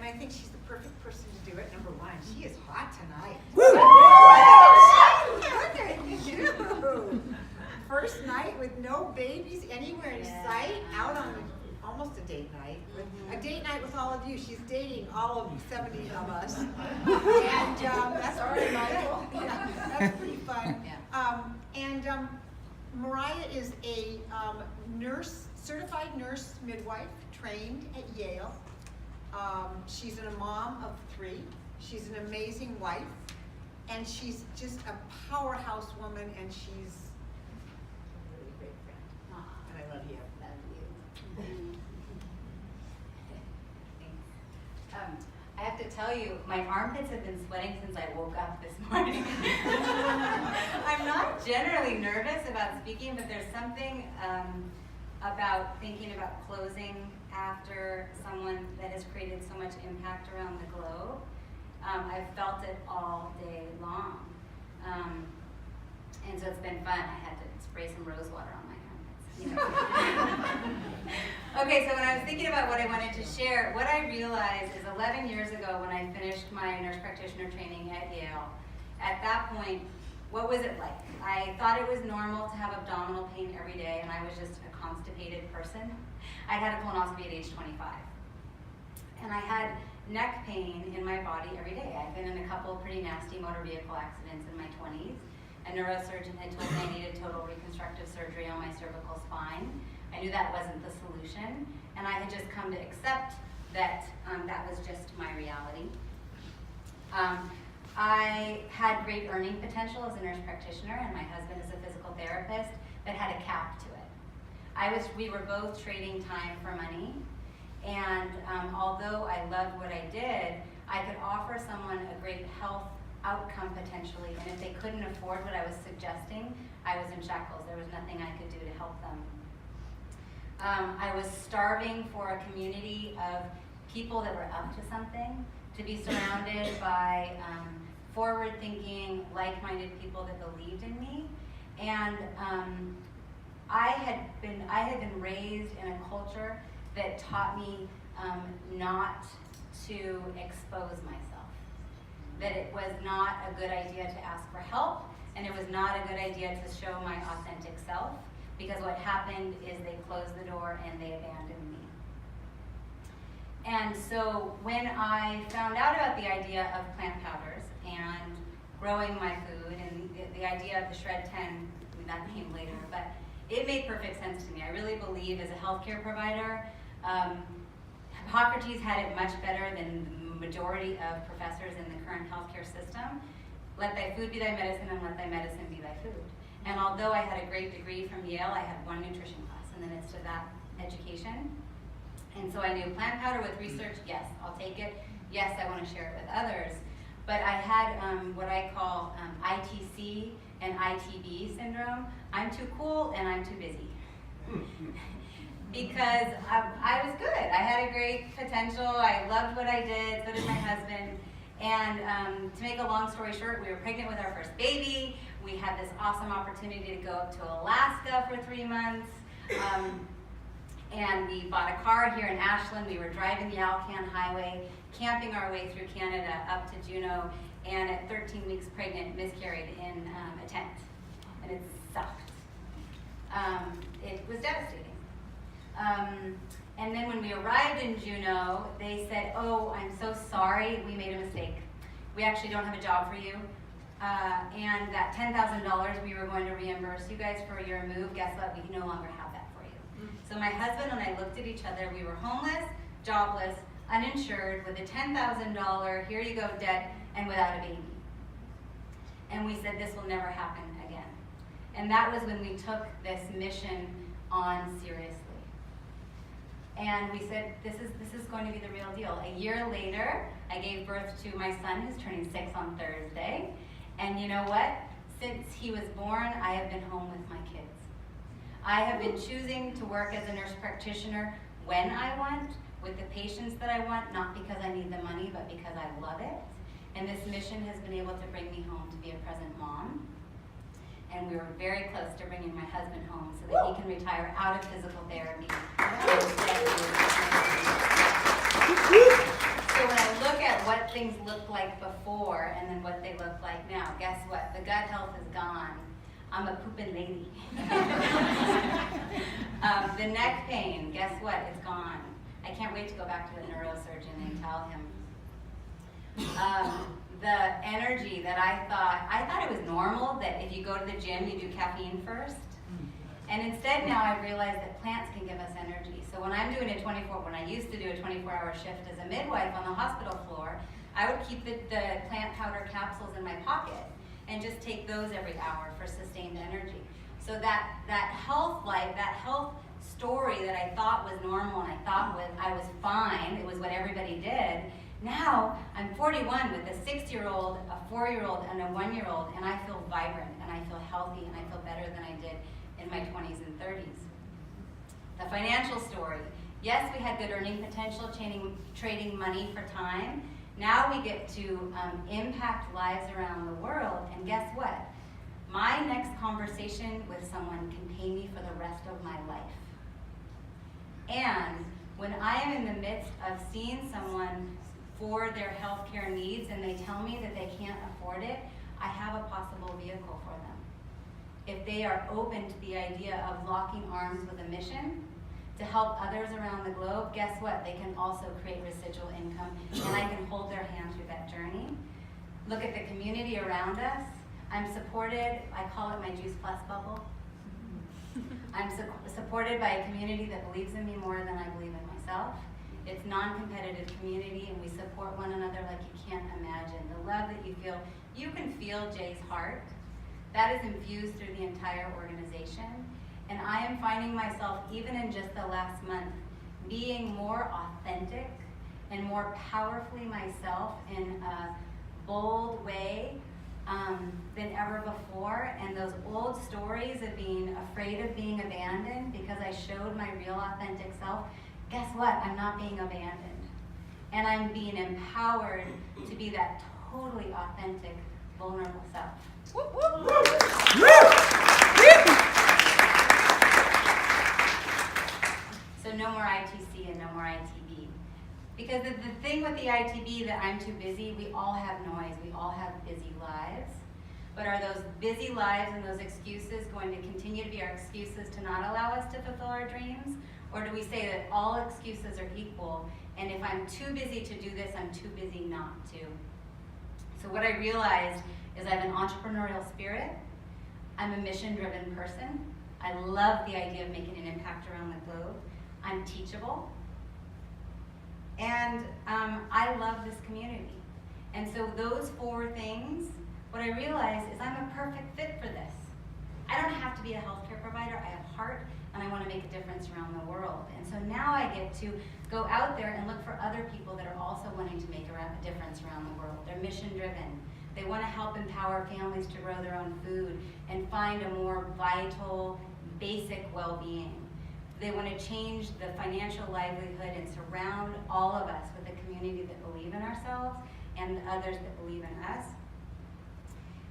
I think she's the perfect person to do it. Number one, she is hot tonight. Woo! Look at you! First night with no babies anywhere in sight, out on almost a date night. A date night with all of you. She's dating all of 70 of us. And that's pretty Michael. Yeah, that's pretty fun. Maraya is a certified nurse midwife, trained at Yale. She's a mom of 3. She's an amazing wife, and she's just a powerhouse woman, and she's a really great friend. And I love you. Thanks. I have to tell you, my armpits have been sweating since I woke up this morning. I'm not generally nervous about speaking, but there's something about thinking about closing after someone that has created so much impact around the globe. I've felt it all day long. And so it's been fun. I had to spray some rose water on my armpits. You know. Okay, so when I was thinking about what I wanted to share, what I realized is 11 years ago when I finished my nurse practitioner training at Yale, at that point, what was it like? I thought it was normal to have abdominal pain every day, and I was just a constipated person. I'd had a colonoscopy at age 25. And I had neck pain in my body every day. I'd been in a couple of pretty nasty motor vehicle accidents in my 20s. A neurosurgeon had told me I needed total reconstructive surgery on my cervical spine. I knew that wasn't the solution, and I had just come to accept that that was just my reality. I had great earning potential as a nurse practitioner, and my husband is a physical therapist, but had a cap to it. We were both trading time for money, and although I loved what I did, I could offer someone a great health outcome potentially, and if they couldn't afford what I was suggesting, I was in shackles. There was nothing I could do to help them. I was starving for a community of people that were up to something, to be surrounded by forward-thinking, like-minded people that believed in me, and I had been raised in a culture that taught me not to expose myself, that it was not a good idea to ask for help, and it was not a good idea to show my authentic self, because what happened is they closed the door and they abandoned me. And so when I found out about the idea of plant powders and growing my food and the idea of the Shred 10, that came later, but it made perfect sense to me. I really believe as a healthcare provider, Hippocrates had it much better than the majority of professors in the current healthcare system. Let thy food be thy medicine, and let thy medicine be thy food. And although I had a great degree from Yale, I had one nutrition class in the midst of that education. And so I knew plant powder with research, yes, I'll take it. Yes, I want to share it with others. But I had what I call ITC and ITB syndrome. I'm too cool and I'm too busy. Because I was good. I had a great potential. I loved what I did. So did my husband. And to make a long story short, we were pregnant with our first baby. We had this awesome opportunity to go up to Alaska for 3 months. And we bought a car here in Ashland. We were driving the Alcan Highway, camping our way through Canada up to Juneau, and at 13 weeks pregnant, miscarried in a tent. And it sucked. It was devastating. And then when we arrived in Juneau, they said, oh, I'm so sorry, we made a mistake. We actually don't have a job for you. And that $10,000 we were going to reimburse you guys for your move, guess what, we no longer have that for you. So my husband and I looked at each other, we were homeless, jobless, uninsured, with a $10,000, here you go debt, and without a baby. And we said, this will never happen again. And that was when we took this mission on seriously. And we said, this is going to be the real deal. A year later, I gave birth to my son, who's turning 6 on Thursday. And you know what? Since he was born, I have been home with my kids. I have been choosing to work as a nurse practitioner when I want, with the patients that I want, not because I need the money, but because I love it. And this mission has been able to bring me home to be a present mom. And we were very close to bringing my husband home so that he can retire out of physical therapy. So when I things looked like before and then what they look like now. Guess what? The gut health is gone. I'm a poopin' lady. The neck pain, guess what? It's gone. I can't wait to go back to the neurosurgeon and tell him. The energy that I thought it was normal that if you go to the gym, you do caffeine first. And instead now I've realized that plants can give us energy. So when I'm doing when I used to do a 24-hour shift as a midwife on the hospital floor, I would keep the plant powder capsules in my pocket and just take those every hour for sustained energy. So that health life, that health story that I thought was normal and I thought I was fine, it was what everybody did. Now I'm 41 with a 6-year-old, a 4-year-old, and a 1-year-old, and I feel vibrant and I feel healthy and I feel better than I did in my 20s and 30s. The financial story. Yes, we had good earning potential, trading money for time. Now we get to impact lives around the world, and guess what? My next conversation with someone can pay me for the rest of my life. And when I am in the midst of seeing someone for their healthcare needs and they tell me that they can't afford it, I have a possible vehicle for them. If they are open to the idea of locking arms with a mission to help others around the globe, guess what? They can also create residual income, and I can hold their hand through that journey. Look at the community around us. I'm supported, I call it my Juice Plus bubble. I'm supported by a community that believes in me more than I believe in myself. It's non-competitive community, and we support one another like you can't imagine. The love that you can feel Jay's heart. That is infused through the entire organization. And I am finding myself, even in just the last month, being more authentic and more powerfully myself in a bold way than ever before. And those old stories of being afraid of being abandoned because I showed my real authentic self, guess what? I'm not being abandoned. And I'm being empowered to be that totally authentic, vulnerable self. So no more ITC and no more ITB. Because the thing with the ITB that I'm too busy, we all have noise, we all have busy lives. But are those busy lives and those excuses going to continue to be our excuses to not allow us to fulfill our dreams? Or do we say that all excuses are equal, and if I'm too busy to do this, I'm too busy not to? So what I realized is I have an entrepreneurial spirit. I'm a mission-driven person. I love the idea of making an impact around the globe. I'm teachable. And I love this community. And so those 4 things, what I realized is I'm a perfect fit for this. I don't have to be a healthcare provider. I have heart, and I want to make a difference around the world. And so now I get to go out there and look for other people that are also wanting to make a difference around the world. They're mission-driven. They want to help empower families to grow their own food and find a more vital, basic well-being. They want to change the financial livelihood and surround all of us with a community that believe in ourselves and others that believe in us.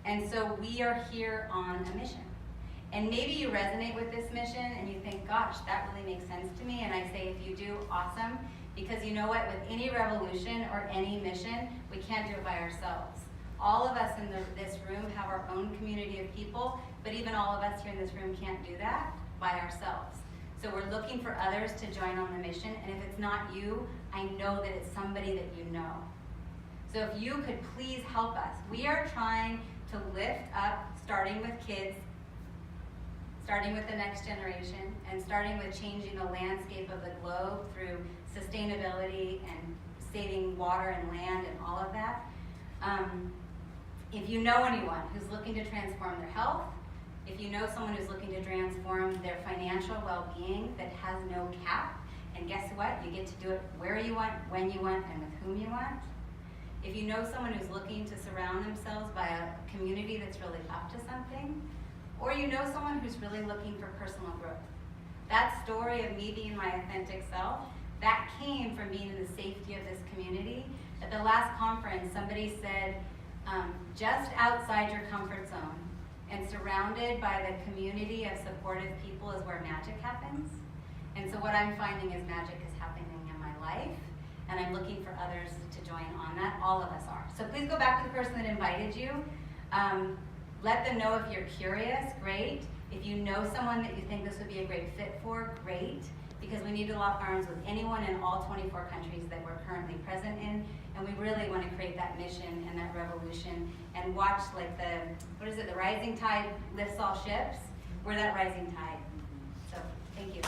And so we are here on a mission. And maybe you resonate with this mission and you think, gosh, that really makes sense to me. And I say, if you do, awesome. Because you know what, with any revolution or any mission, we can't do it by ourselves. All of us in this room have our own community of people, but even all of us here in this room can't do that by ourselves. So we're looking for others to join on the mission, and if it's not you, I know that it's somebody that you know. So if you could please help us. We are trying to lift up, starting with kids, starting with the next generation, and starting with changing the landscape of the globe through sustainability and saving water and land and all of that. If you know anyone who's looking to transform their health, if you know someone who's looking to transform their financial well-being that has no cap, and guess what? You get to do it where you want, when you want, and with whom you want. If you know someone who's looking to surround themselves by a community that's really up to something, or you know someone who's really looking for personal growth. That story of me being my authentic self, that came from being in the safety of this community. At the last conference, somebody said, just outside your comfort zone and surrounded by the community of supportive people is where magic happens. And so what I'm finding is magic is happening in my life, and I'm looking for others to join on that. All of us are. So please go back to the person that invited you. Let them know if you're curious, great. If you know someone that you think this would be a great fit for, great. Because we need to lock arms with anyone in all 24 countries that we're currently present in. And we really want to create that mission and that revolution and watch like the rising tide lifts all ships. We're that rising tide. So, thank you.